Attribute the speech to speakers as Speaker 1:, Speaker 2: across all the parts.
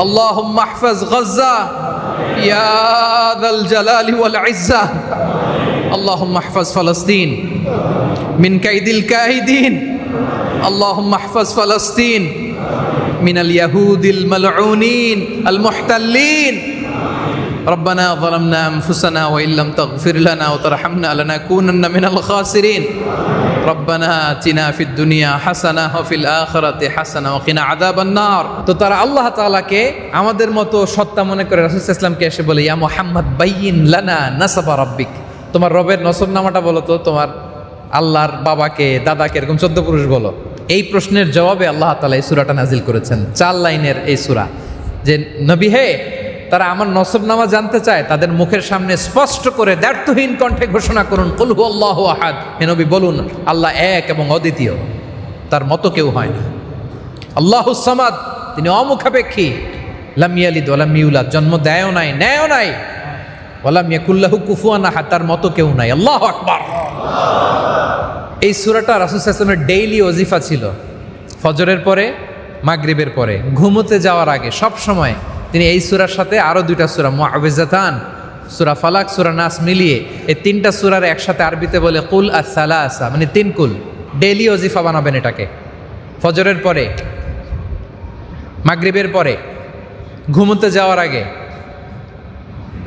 Speaker 1: اللهم احفظ غزة يا ذا الجلال والعزة اللهم احفظ فلسطين من كيد الكائدين اللهم احفظ فلسطين من اليهود الملعونين المحتلين ربنا ظلمنا أنفسنا وإن لم تغفر لنا وترحمنا لنكونن من الخاسرين ربنا آتنا في الدنيا حسنة وفي الآخرة حسنة وقنا عذاب النار। তো তারা আল্লাহ তাআলাকে আমাদের মতো সত্তা মনে করে রাসূল সাল্লাল্লাহু আলাইহি ওয়াসাল্লামকে এসে বলে ইয়া মুহাম্মদ বাইয়িন লানা নাসাবা রাব্বিক, তোমার রবের নসব নামাটা বলো তো, তোমার আল্লাহর বাবাকে দাদাকে এরকম 14 পুরুষ বলো। এই প্রশ্নের জবাবে আল্লাহ তাআলা এই সূরাটা নাজিল করেছেন, 4 লাইনের এই সূরা, যে নবী হে, তারা আমার নসবনামা জানতে চায়, তাদের মুখের সামনে স্পষ্ট করে দ্ব্যর্থহীন কণ্ঠে ঘোষণা করুন কুল হুয়াল্লাহু আহাদ, হে নবী বলুন আল্লাহ এক এবং অদ্বিতীয়, তার মতো কেউ হয় না। আল্লাহুস সামাদ, তিনি অমুখাপেক্ষী, লাম ইয়ালিদ ওয়া লাম ইউলাদ, জন্ম দেয়ও নাই নেয়ও নাই, ওয়া লাম ইয়াকুল লাহু কুফুয়ান আহাদ, তার মতো কেউ নাই। আল্লাহু আকবার। এই সূরাটা রাসূল সাল্লাল্লাহু আলাইহি ওয়াসাল্লামের ডেইলি ওজিফা ছিল, ফজরের পরে, মাগরিবের পরে, ঘুমোতে যাওয়ার আগে সব সময় তিনি এই সূরার সাথে আরো 2টা সূরা মুআউযিজাতান, সূরা ফালাক, সূরা নাস মিলিয়ে এই 3টা সূরার একসাথে আরবিতে বলে কুল আস-সালাসা, মানে 3 কুল। ডেইলি ওজিফা বানাবেন এটাকে, ফজরের পরে, মাগরিবের পরে, ঘুমোতে যাওয়ার আগে।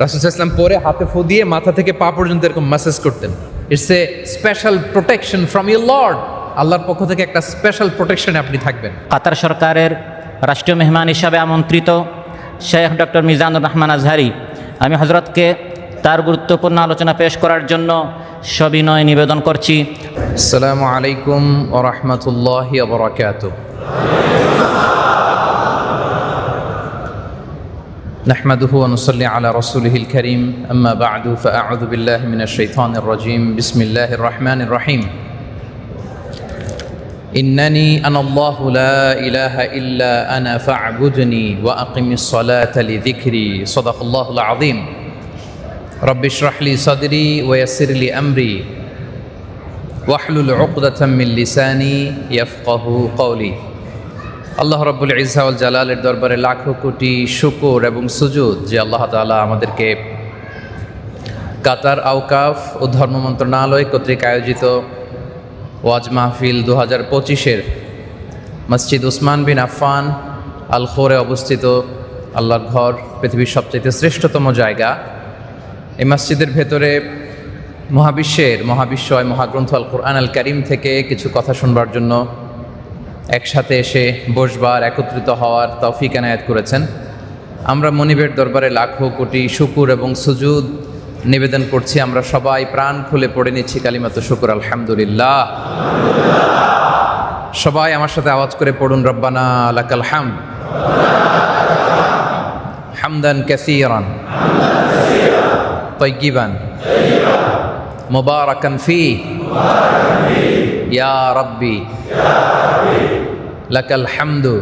Speaker 1: রাসূল সাল্লাল্লাহু আলাইহি ওয়াসাল্লাম পরে হাতে ফু দিয়ে মাথা থেকে পা পর্যন্ত এরকম ম্যাসেজ করতেন। It's a special protection from your Lord, আল্লাহর পক্ষ থেকে একটা স্পেশাল প্রোটেকশনে আপনি থাকবেন।
Speaker 2: কাতার সরকারের রাষ্ট্রীয় মেহমান হিসাবে আমন্ত্রিত শেখ ডক্টর মিজানুর রহমান আজহারি, আমি হযরতকে তার গুরুত্বপূর্ণ আলোচনা পেশ করার জন্য সবিনয় নিবেদন করছি।
Speaker 1: আসসালামু আলাইকুম ওয়া রাহমাতুল্লাহি ওয়া বারাকাতুহু। نحمده ونصلي على رسوله الكريم أما بعد فأعوذ بالله من الشيطان الرجيم بسم الله الرحمن الرحيم إنني أنا الله لا إله إلا أنا فاعبدني وأقم الصلاة لذكري صدق الله العظيم رب اشرح لي صدري ويسر لي أمري واحلل عقدة من لساني يفقه قولي। আল্লাহ রাব্বুল ইজ্জা ওয়াল জালালের দরবারে লাখো কোটি শুকর এবং সুজুদ যে আল্লাহ তাআলা আমাদেরকে কাতার আওকাফ ও ধর্ম মন্ত্রণালয় কর্তৃক আয়োজিত ওয়াজ মাহফিল 2025-এর মসজিদ উসমান বিন আফফান আল খোরে অবস্থিত আল্লাহর ঘর, পৃথিবীর সবচেয়ে শ্রেষ্ঠতম জায়গা, এই মসজিদের ভেতরে মহাবিশ্বয় মহাগ্রন্থ আল কোরআন আল কারীম থেকে কিছু কথা শুনবার জন্য একসাথে এসে বসবার, একত্রিত হওয়ার তৌফিক এনায়েত করেছেন। আমরা মনিবের দরবারে লাখো কোটি শুকুর এবং সুজুদ নিবেদন করছি। আমরা সবাই প্রাণ খুলে পড়ে নিচ্ছি কালিমাতু শুকর আলহামদুলিল্লাহ। সবাই আমার সাথে আওয়াজ করে পড়ুন রব্বানা লাকাল হামদ হামদান কাসীরান তাইয়িবান মুবারাকান ফি ইয়া রাব্বি লাকাল হামদু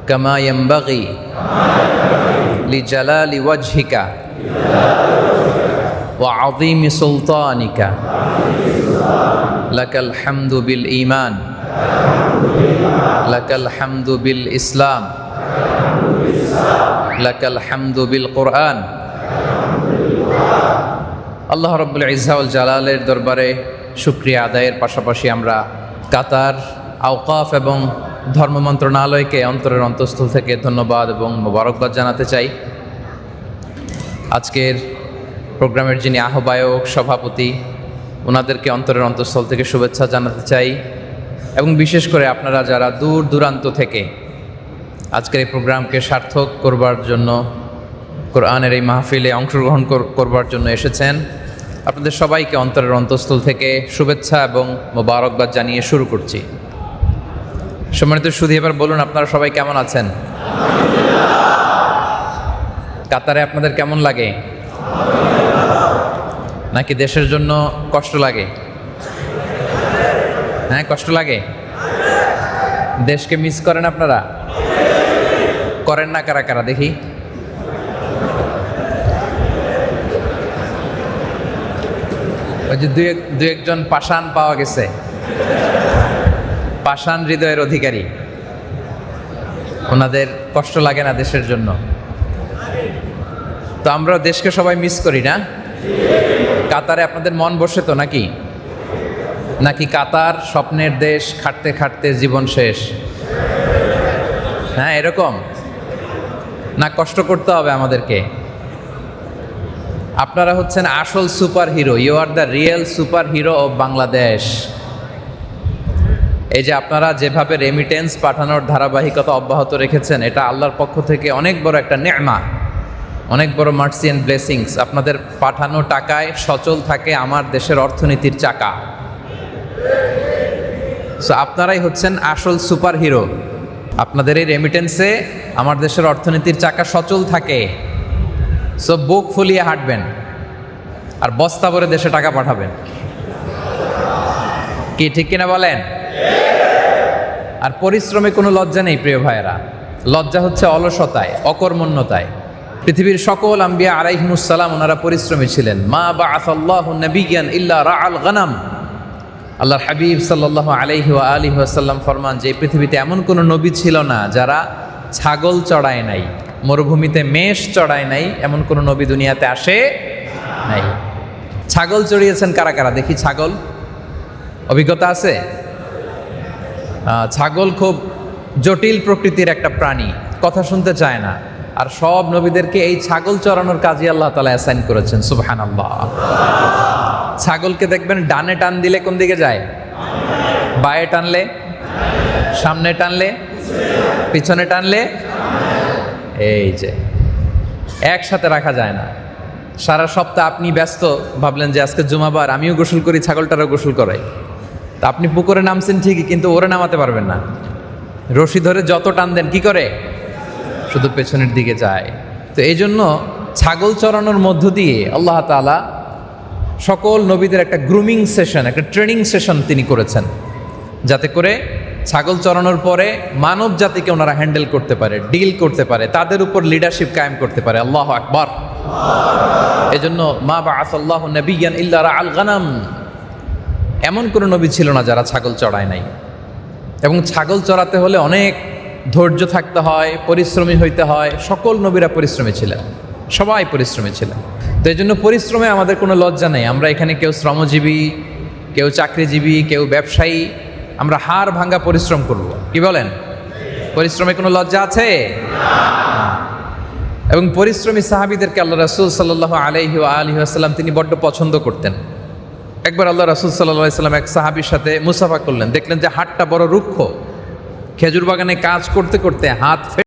Speaker 1: কামা ইয়ানবাগি লিজালালি ওয়াজহিকা ওয়া আযীমি সুলতানিকা লাকাল হামদু বিল ঈমান লাকাল হামদু বিল ইসলাম লাকাল হামদু বিল কুরআন। আল্লাহ রাব্বুল ইজ্জা ওয়াল জালালের দরবারে শুকরিয়া আদায়ের পাশাপাশি আমরা কাতার আওকাফ এবং ধর্ম মন্ত্রণালয়কে অন্তরের অন্তঃস্থল থেকে ধন্যবাদ এবং মোবারকবাদ জানাতে চাই। আজকের প্রোগ্রামের যিনি আহ্বায়ক, সভাপতি, ওনাদেরকে অন্তরের অন্তঃস্থল থেকে শুভেচ্ছা জানাতে চাই। এবং বিশেষ করে আপনারা যারা দূর দূরান্ত থেকে আজকের এই প্রোগ্রামকে সার্থক করবার জন্য, কোরআনের এই মাহফিলে অংশগ্রহণ করবার জন্য এসেছেন, আপনাদের সবাইকে অন্তরের অন্তঃস্থল থেকে শুভেচ্ছা এবং মোবারকবাদ জানিয়ে শুরু করছি। সম্মানিত সুধী, এবার বলুন আপনারা সবাই কেমন আছেন? কাতারে আপনাদের কেমন লাগে? নাকি দেশের জন্য কষ্ট লাগে? হ্যাঁ, কষ্ট লাগে। দেশকে মিস করেন আপনারা? করেন না কারা কারা দেখি? ওই যে দু একজন পাষাণ পাওয়া গেছে, পাষাণ হৃদয়ের অধিকারী। ওনাদের কষ্ট লাগে না দেশের জন্য? তো আমরা দেশকে সবাই মিস করি না? কাতারে আপনাদের মন বসে তো নাকি? নাকি কাতার স্বপ্নের দেশ, খাটতে খাটতে জীবন শেষ? হ্যাঁ, এরকম না? কষ্ট করতে হবে আমাদেরকে? আপনারা হচ্ছেন আসল super hero. You are the real super hero of Bangladesh. এই যে আপনারা যেভাবে রেমিটেন্স পাঠানোর ধারাবাহিকতা অব্যাহত রেখেছেন, এটা আল্লাহর পক্ষ থেকে অনেক বড় একটা নেমা, অনেক বড় মার্সি অ্যান্ড ব্লেসিংস। আপনাদের পাঠানো টাকায় সচল থাকে আমার দেশের অর্থনীতির চাকা। সো আপনারাই হচ্ছেন আসল সুপার হিরো। আপনাদের এই রেমিটেন্সে আমার দেশের অর্থনীতির চাকা সচল থাকে। সো বুক ফুলিয়ে হাঁটবেন আর বস্তা ভরে দেশে টাকা পাঠাবেন। কি ঠিক কিনা বলেন? আর পরিশ্রমে কোনো লজ্জা নেই প্রিয় ভাইয়েরা। লজ্জা হচ্ছে অলসতায়, অকর্মণ্যতায়। পৃথিবীর সকল আম্বিয়া আলাইহিমুসসালাম ওনারা পরিশ্রমী ছিলেন। মা বাআসাল্লাহু নাবিয়্যান ইল্লা রাআল গানাম। আল্লাহর হাবিব সাল্লাল্লাহু আলাইহি ওয়া আলিহি ওয়াসাল্লাম ফরমান যে পৃথিবীতে এমন কোনো নবী ছিল না যারা ছাগল চড়ায় নাই, মরুভূমিতে মেষ চড়ায় নাই, এমন কোনো নবী দুনিয়াতে আসে নাই। ছাগল চড়িয়েছেন কারা কারা দেখি? ছাগল অভিজ্ঞতা আছে? ছাগল খুব জটিল প্রকৃতির একটা প্রাণী, কথা শুনতে চায় না। আর সব নবীদেরকে এই ছাগল চড়ানোর কাজই আল্লাহ তাআলা অ্যাসাইন করেছেন। সুবহানাল্লাহ। ছাগলকে দেখবেন ডানে টান দিলে কোন দিকে যায়? বায়ে টানলে, সামনে টানলে, পিছনে টানলে, এই যে একসাথে রাখা যায় না। সারা সপ্তাহ আপনি ব্যস্ত, ভাবলেন যে আজকে জুমাবার, আমিও গোসল করি, ছাগলটারও গোসল করাই। তা আপনি পুকুরে নামছেন ঠিকই, কিন্তু ওরে নামাতে পারবেন না। রশি ধরে যত টান দেন কি করে? শুধু পেছনের দিকে যায়। তো এই জন্য ছাগল চড়ানোর মধ্য দিয়ে আল্লাহ তাআলা সকল নবীদের একটা গ্রুমিং সেশন, একটা ট্রেনিং সেশন তিনি করেছেন, যাতে করে ছাগল চড়ানোর পরে মানব জাতিকে ওনারা হ্যান্ডেল করতে পারে, ডিল করতে পারে, তাদের উপর লিডারশিপ কায়েম করতে পারে। আল্লাহু আকবার। এজন্য মা বাআসাল্লাহু নাবিয়্যান ইল্লা রাআল গানাম। এমন কোনো নবী ছিল না যারা ছাগল চড়ায় নাই। এবং ছাগল চড়াতে হলে অনেক ধৈর্য থাকতে হয়, পরিশ্রমী হইতে হয়। সকল নবীরা পরিশ্রমী ছিলেন, সবাই পরিশ্রমী ছিলেন। তো এই জন্য পরিশ্রমে আমাদের কোনো লজ্জা নেই। আমরা এখানে কেউ শ্রমজীবী, কেউ চাকরিজীবী, কেউ ব্যবসায়ী, আমরা হাড় ভাঙ্গা পরিশ্রম করব। কি বলেন? পরিশ্রমে কোনো লজ্জা আছে? এবং পরিশ্রমী সাহাবীদেরকে আল্লাহ রাসূল সাল্লাল্লাহু আলাইহি ওয়া আলিহি ওয়াসাল্লাম তিনি বড্ড পছন্দ করতেন। একবার আল্লাহ রাসূল সাল্লাল্লাহু আলাইহি ওয়াসাল্লাম এক সাহাবীর সাথে মুসাফা করলেন, দেখলেন যে হাতটা বড় রুক্ষ, খেজুর বাগানে কাজ করতে করতে হাত